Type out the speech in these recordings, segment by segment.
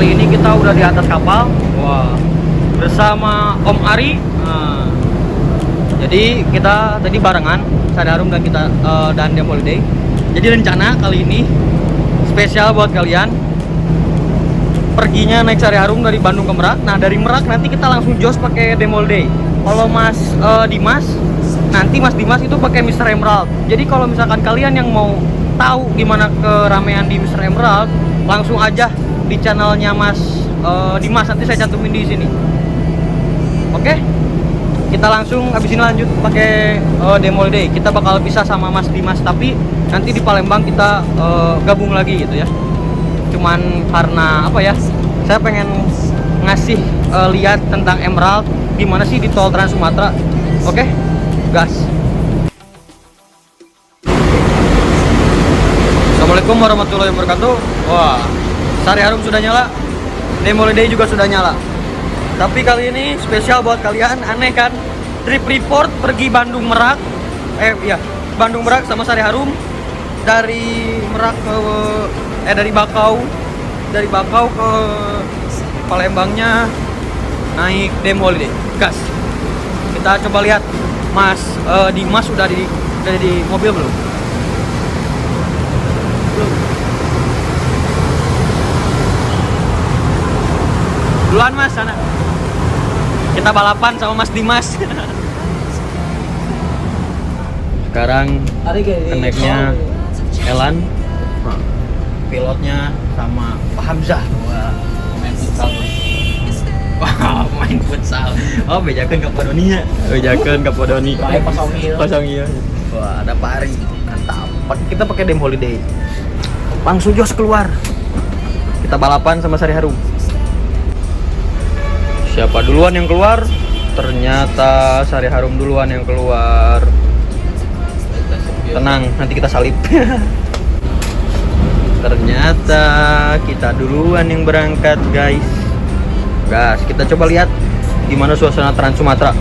kali ini kita udah di atas kapal. Wah, bersama Om Ari. Jadi kita tadi barengan Sari Harum dan kita dan Dem Holiday. Jadi rencana kali ini spesial buat kalian. Perginya naik Sari Harum dari Bandung ke Merak. Nah, dari Merak nanti kita langsung jos pakai Dem Holiday. Kalau Mas Dimas, nanti Mas Dimas itu pakai Mr. Emerald. Jadi kalau misalkan kalian yang mau tahu gimana keramaian di Mr. Emerald, langsung aja di channelnya Mas Dimas, nanti saya cantumin di sini. Oke, kita langsung habis ini lanjut pakai Dem Holiday. Kita bakal pisah sama Mas Dimas, tapi nanti di Palembang kita gabung lagi gitu ya. Cuman karena apa ya, saya pengen ngasih lihat tentang Emerald gimana sih di tol Trans Sumatera. Oke, gas. Assalamualaikum warahmatullahi wabarakatuh. Wah, Sari Harum sudah nyala, Dem Holiday juga sudah nyala. Tapi kali ini spesial buat kalian. Aneh kan, trip report pergi Bandung Merak. Bandung Merak sama Sari Harum. Dari Merak ke dari Bakau ke Palembangnya naik Dem Holiday. Gas. Kita coba lihat Mas Dimas udah di mobil belum? Duluan Mas, sana. Kita balapan sama Mas Dimas. Sekarang kenaiknya Elan, pilotnya sama Pak Hamzah. Wah, main futsal. Wah, main futsal. Oh, bejakeun ka Podoni nya. Bejakeun ka Podoni. Kosong iya. Wah, ada Pak Ari. Mantap. Kita pakai Dem Holiday. Langsung jos keluar. Kita balapan sama Sari Harum. Siapa duluan yang keluar? Ternyata Sari Harum duluan yang keluar. Tenang, nanti kita salib. Ternyata kita duluan yang berangkat, guys. Gas, kita coba lihat gimana suasana Trans Sumatera.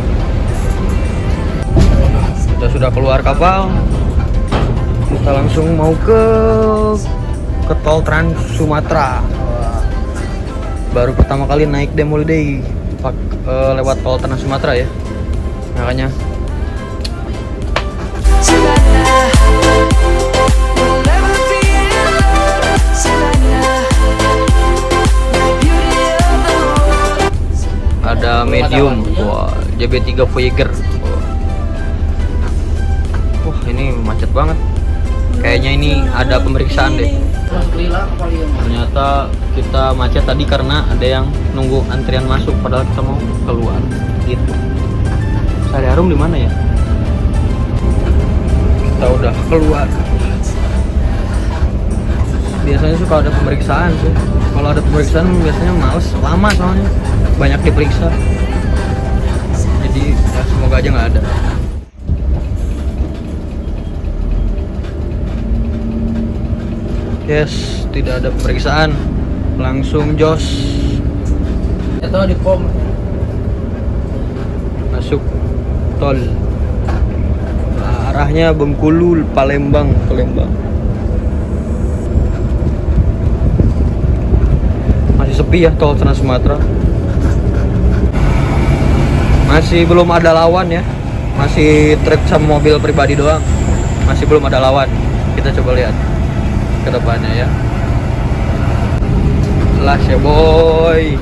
Kita sudah keluar kapal. Kita langsung mau ke tol Trans Sumatera. Baru pertama kali naik Dem Holiday lewat tol Trans Sumatera ya. Makanya ada medium. Wah, JB3 Voyager. Wah, ini macet banget. Kayaknya ini ada pemeriksaan deh. Ternyata kita macet tadi karena ada yang nunggu antrian masuk padahal kita mau keluar gitu. Sari Harum di mana ya? Kita udah keluar. Biasanya suka ada pemeriksaan sih. Kalau ada pemeriksaan biasanya males, lama soalnya banyak diperiksa. Jadi ya semoga aja nggak ada. Yes, tidak ada pemeriksaan. Langsung jos. Itu di pom. Masuk tol. Arahnya Bengkulu, Palembang. Masih sepi ya tol Trans Sumatera. Masih belum ada lawan ya. Masih truk sama mobil pribadi doang. Masih belum ada lawan. Kita coba lihat ke depannya ya. Las ya boy.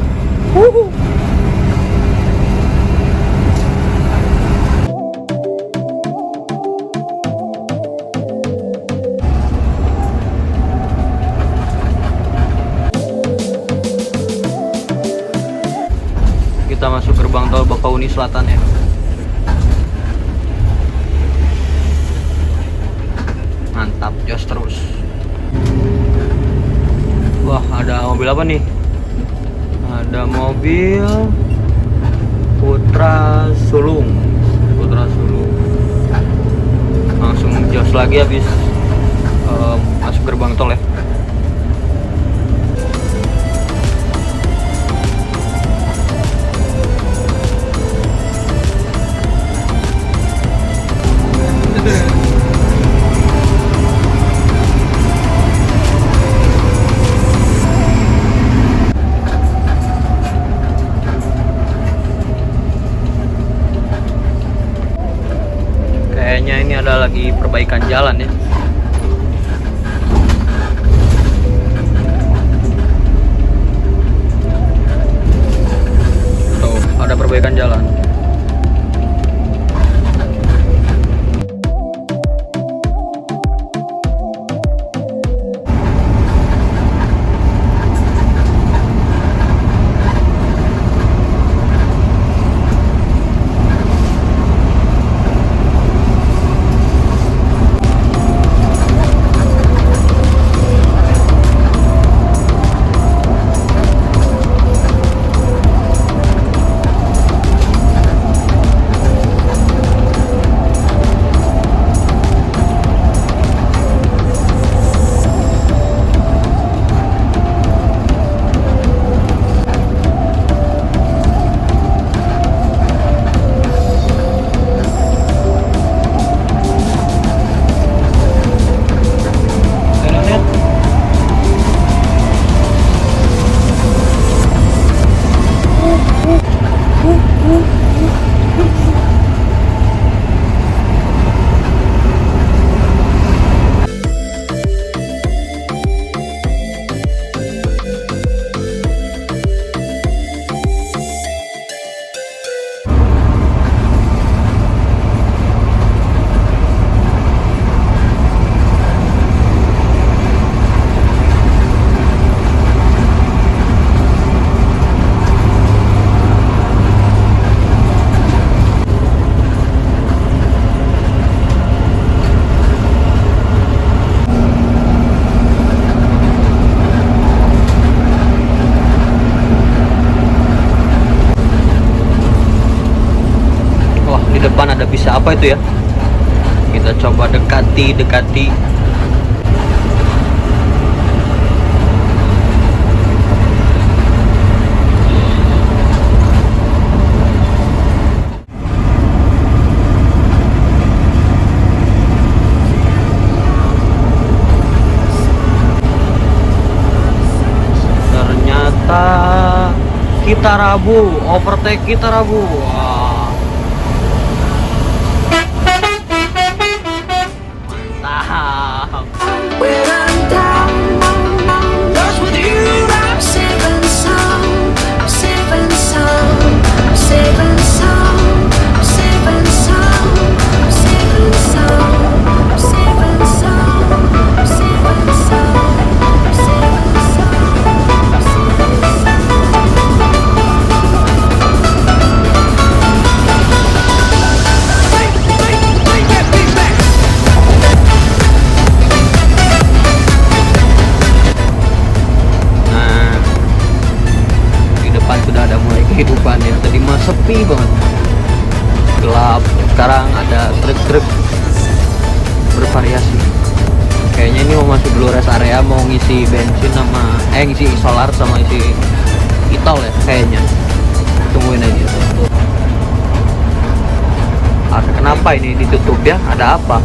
Kita masuk gerbang tol Bakauni Selatan ya. Mantap, jos terus. Wah, ada mobil apa nih? Ada mobil Putra Sulung. Langsung jos lagi habis masuk gerbang tol ya. perbaikan jalan ya. Tuh, ada perbaikan jalan. Di depan ada bisa apa itu ya? Kita coba dekati. Ternyata kita Rabu, overtake kita Rabu. Wah. When I'm down, lost with you, I'm saving some, saving some, saving some, saving some, saving some, saving some, saving some, saving kehidupan ya. Tadi mah sepi banget, gelap. Sekarang ada truk-truk bervariasi. Kayaknya ini mau masuk dulu rest area, mau ngisi bensin sama ngisi solar sama isi itol ya kayaknya. Tungguin aja. Kenapa ini ditutup ya? Ada apa?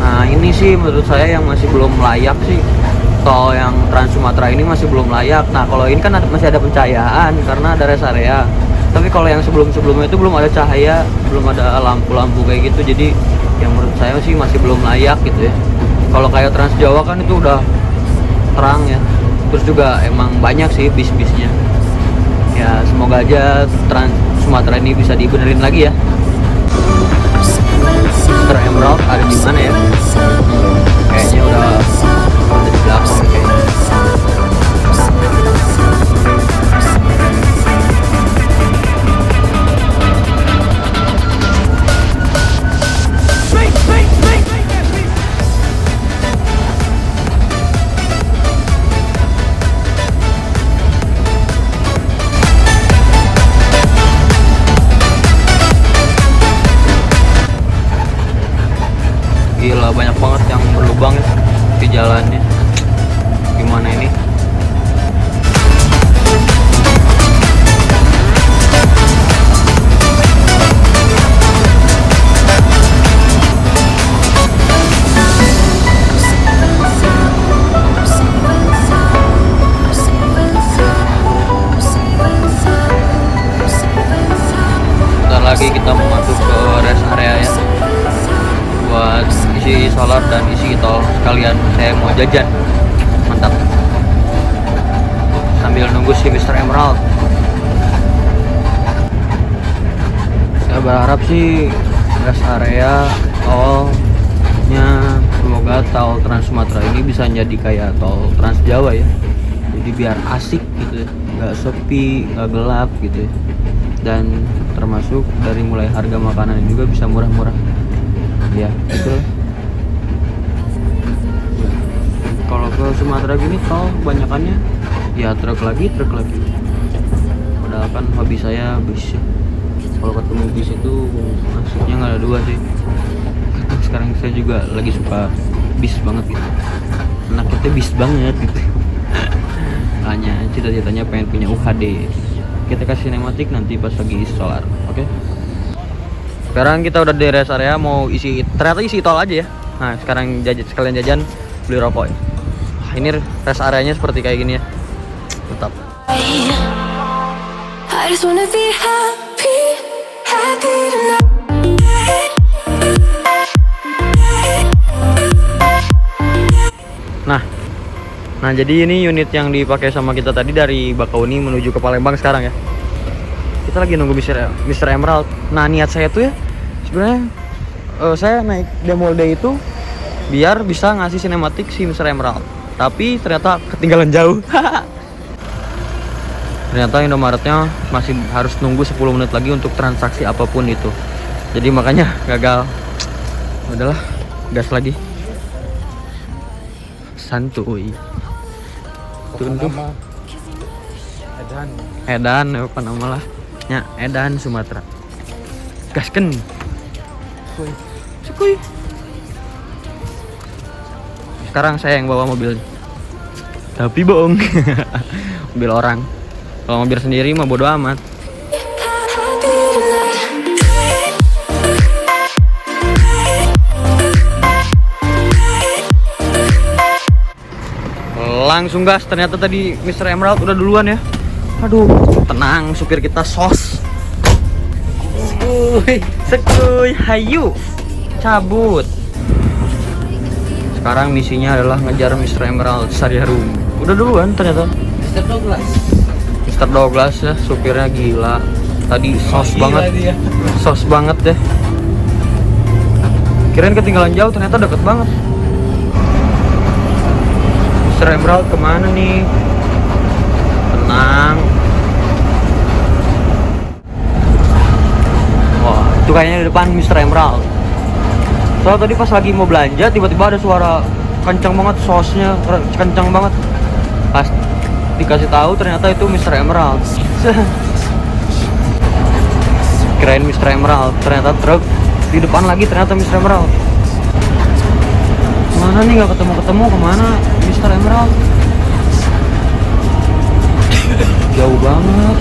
Nah ini sih menurut saya yang masih belum layak sih. Tol yang Trans Sumatera ini masih belum layak. Nah kalau ini kan masih ada pencahayaan karena ada rest area. Tapi kalau yang sebelumnya itu belum ada cahaya, belum ada lampu-lampu kayak gitu. Jadi yang menurut saya sih masih belum layak gitu ya. Kalau kayak Trans Jawa kan itu udah terang ya. Terus juga emang banyak sih bis-bisnya. Ya semoga aja Trans Sumatera ini bisa dibenerin lagi ya. Mr. Emerald ada di mana ya? Kayaknya udah ada di belakang kayaknya. Gila banyak banget yang berlubang ya di jalannya. Gimana ini? Bentar lagi kita mau masuk ke rest area dan saya mau jajan. Mantap. Sambil nunggu si Mr. Emerald. Saya berharap sih rest area tolnya, semoga tol Trans Sumatera ini bisa jadi kayak tol Trans Jawa ya. Jadi biar asik gitu ya, nggak sepi, nggak gelap gitu ya. Dan termasuk dari mulai harga makanan juga bisa murah-murah. Ya, betul. Ya. Kalau ke Sumatera gini tol kebanyakannya ya truk lagi. Padahal kan hobi saya bis. Kalau ketemu bis itu maksudnya nggak ada dua sih. Sekarang saya juga lagi suka bis banget gitu. Anak kita bis banget gitu. Hanya cita-citanya pengen punya UHD. Kita kasih sinematik nanti pas lagi solar, oke? Sekarang kita udah di rest area, mau ternyata isi tol aja ya. Nah sekarang sekalian jajan, beli rokok ya. Ini rest areanya seperti kayak gini ya. Mantap. I just wanna be happy tonight. Nah jadi ini unit yang dipakai sama kita tadi dari Bakauni menuju ke Palembang sekarang ya. Kita lagi nunggu Mr. Emerald. Nah niat saya tuh ya sebenarnya saya naik Demol Day itu biar bisa ngasih sinematik si Mr. Emerald. Tapi ternyata ketinggalan jauh. Ternyata Indomaretnya masih harus nunggu 10 menit lagi untuk transaksi apapun itu. Jadi makanya gagal. Udahlah, gas lagi. Santuy. Tunduk. Edan apa nama lah? Ya, Edan Sumatera. Gasken. Cukuy. Sekarang saya yang bawa mobil. Tapi bohong. Mobil orang. Kalau mobil sendiri mah bodo amat. Langsung gas, ternyata tadi Mr. Emerald udah duluan ya. Aduh, tenang supir kita sos. Sekuy, hayu. Cabut. Sekarang misinya adalah ngejar Mr. Emerald Sariharum. Udah duluan ternyata. Mr. Douglas ya, supirnya gila. Tadi sos banget. Dia. Sos banget deh. Kirain ketinggalan jauh, ternyata deket banget. Mr. Emerald kemana nih? Tenang. Wah, itu kayaknya di depan Mr. Emerald. Soalnya tadi pas lagi mau belanja, tiba-tiba ada suara kencang banget, sosnya kencang banget. Pas dikasih tahu ternyata itu Mr. Emerald. Kirain Mr. Emerald, ternyata truk. Di depan lagi ternyata Mr. Emerald. Mana nih nggak ketemu kemana Mr. Emerald? Jauh banget.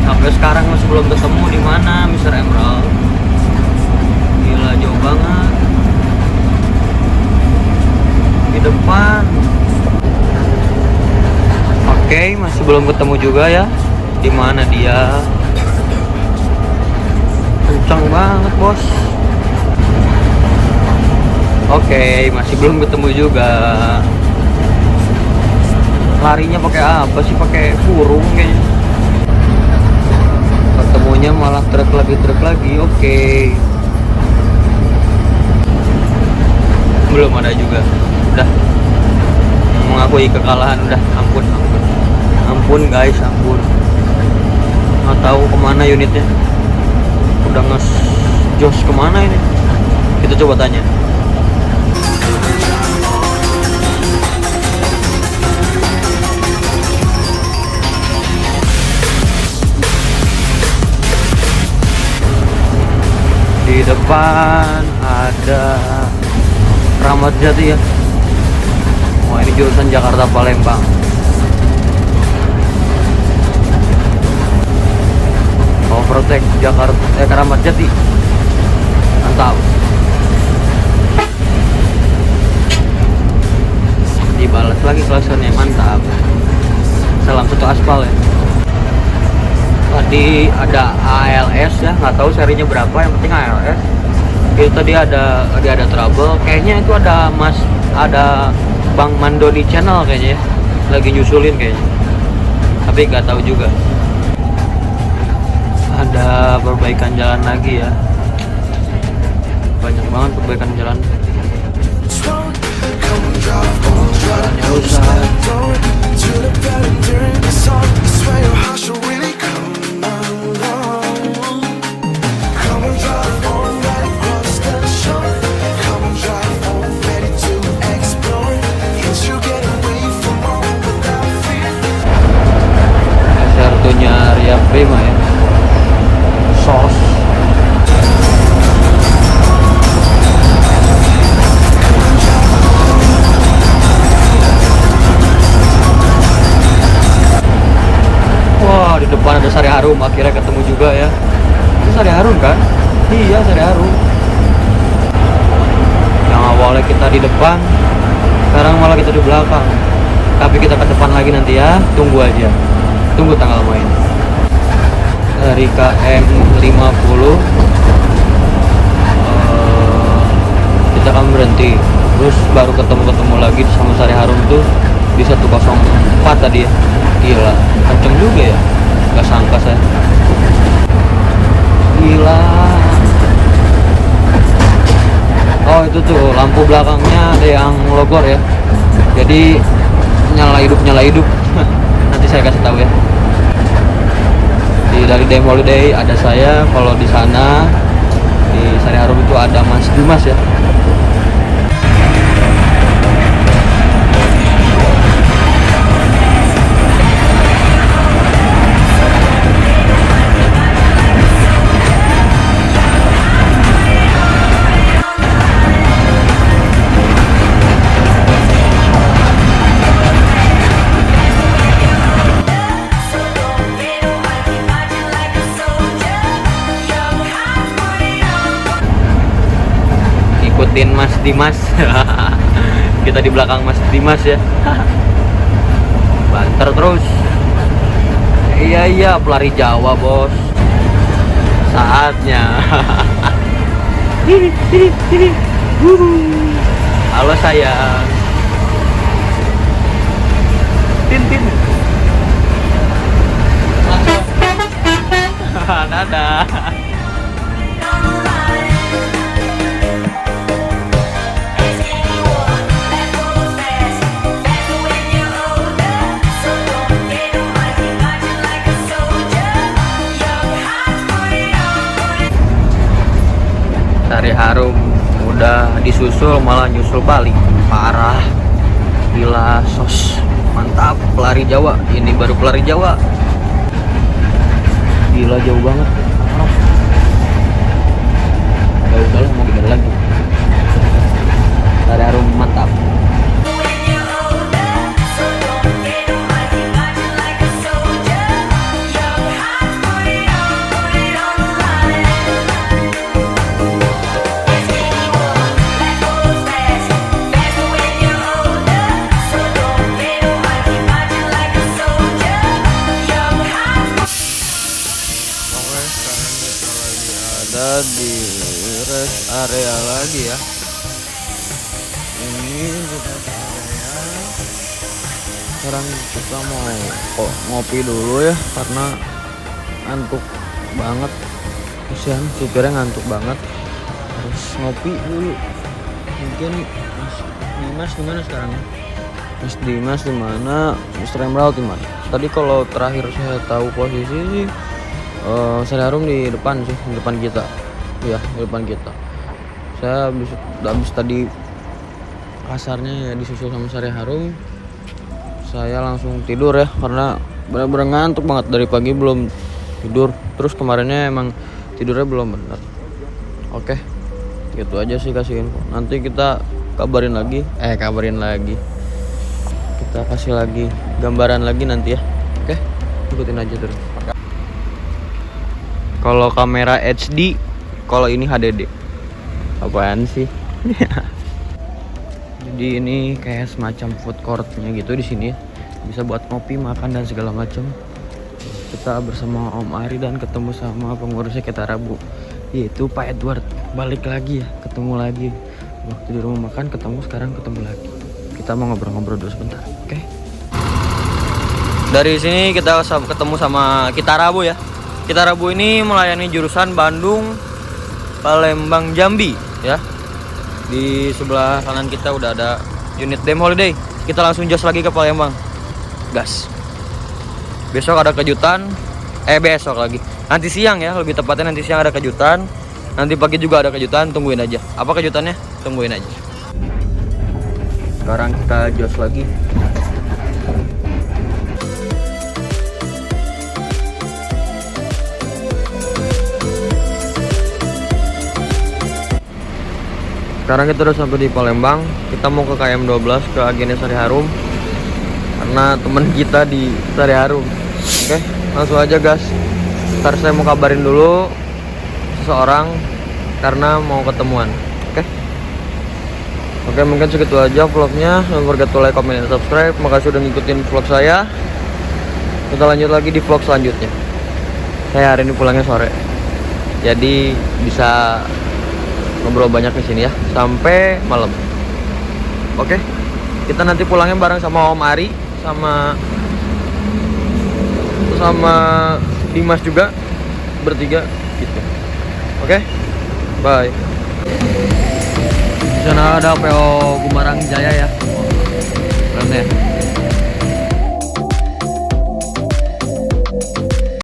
Sampai sekarang masih belum ketemu di mana Mr. Emerald. Gila jauh banget. Di depan. Oke, masih belum ketemu juga ya. Di mana dia? Kencang banget, Bos. Oke, masih belum ketemu juga. Larinya pakai apa sih? Pakai burung kayaknya. Ketemunya malah truk lagi. Oke. Belum ada juga. Udah. Mengakui kekalahan udah. Ampun guys, ampun. Nggak tahu kemana unitnya. Udah jos kemana ini? Kita coba tanya. Di depan ada Ramat Jati ya. Wah, ini jurusan Jakarta Palembang. Overtake Jakarta Ramat Jati. Mantap. Dibalas lagi klasernya, mantap. Salam satu aspal ya. Tadi ada ALS ya, nggak tahu serinya berapa, yang penting ALS. Itu tadi ada trouble. Kayaknya itu ada Bang Mando di channel kayaknya ya. Lagi nyusulin kayaknya. Tapi nggak tahu juga. Ada perbaikan jalan lagi ya. Banyak banget perbaikan jalan. Jalannya rusak. Kartunya Ria Prima ya. Sos. Wah, di depan ada Sari Harum, akhirnya ketemu juga ya. Itu Sari Harum kan? Iya, Sari Harum. Yang awalnya kita di depan, sekarang malah kita di belakang. Tapi kita ke depan lagi nanti ya, tunggu aja. Tunggu tanggal main. Dari KM 50 kita akan berhenti. Terus baru ketemu lagi sama Sari Harum tuh di 104 tadi ya. Gila, kenceng juga ya. Gak sangka saya. Gila. Oh itu tuh lampu belakangnya ada yang logor ya. Jadi nyala hidup. Nanti saya kasih tahu ya. Dari Demo Holiday ada saya. Kalau di sana di Sari Harum itu ada Mas Dimas ya. Ikutin Mas Dimas. Kita di belakang Mas Dimas ya. Banter terus. Iya pelari Jawa bos. Saatnya. Halo sayang. Tintin. Dadah. Sari Harum udah disusul malah nyusul balik, parah. Gila, sos mantap. Pelari Jawa, ini baru pelari Jawa. Gila jauh banget. Gak usah lah, mau gimana lagi. Sari Harum mantap. Di rest area lagi ya. Ini kita area. Sekarang kita mau ngopi dulu ya karena ngantuk banget. Kasihan supirnya ngantuk banget. Harus ngopi dulu. Mungkin Mas Dimas gimana sekarang ya? Mas Dimas di mana? Mr. Emerald di mana? Tadi kalau terakhir saya tahu posisi sih Sari Harum di depan sih, di depan kita. Ya, di depan kita. Saya habis tadi kasarnya ya disusul sama Sari Harum. Saya langsung tidur ya karena benar-benar ngantuk banget dari pagi belum tidur. Terus kemarinnya emang tidurnya belum benar. Oke. Gitu aja sih kasih info. Nanti kita kabarin lagi. Kita kasih lagi gambaran lagi nanti ya. Oke. Ikutin aja terus. Kalau kamera HD, kalau ini HDD. Apaan sih? Jadi ini kayak semacam food courtnya gitu di sini ya. Bisa buat ngopi, makan dan segala macam. Kita bersama Om Ari dan ketemu sama pengurusnya kita Rabu. yaitu Pak Edward. Balik lagi ya, ketemu lagi. Waktu di rumah makan ketemu, sekarang ketemu lagi. Kita mau ngobrol-ngobrol dulu sebentar, oke? Dari sini kita ketemu sama Kitarabu ya. Kitarabu ini melayani jurusan Bandung, Palembang, Jambi ya. Di sebelah kanan kita udah ada unit Dem Holiday. Kita langsung jos lagi ke Palembang. Gas. Besok ada kejutan. Besok lagi. Nanti siang ya, lebih tepatnya nanti siang ada kejutan. Nanti pagi juga ada kejutan, tungguin aja. Apa kejutannya? Tungguin aja. Sekarang kita jos lagi. Sekarang kita udah sampai di Palembang. Kita mau ke KM 12 ke Agene Sari Harum karena temen kita di Sari Harum. Oke, langsung aja gas. Ntar saya mau kabarin dulu seseorang karena mau ketemuan. Oke, mungkin segitu aja vlognya. Jangan forget to like, comment, dan subscribe. Makasih udah ngikutin vlog saya. Kita lanjut lagi di vlog selanjutnya. Saya hari ini pulangnya sore, jadi bisa ngobrol banyak di sini ya sampai malam. Oke, kita nanti pulangnya bareng sama Om Ari, sama Dimas juga, bertiga gitu. Oke, bye. Di sana ada PO Gumarang Jaya ya. Keren ya.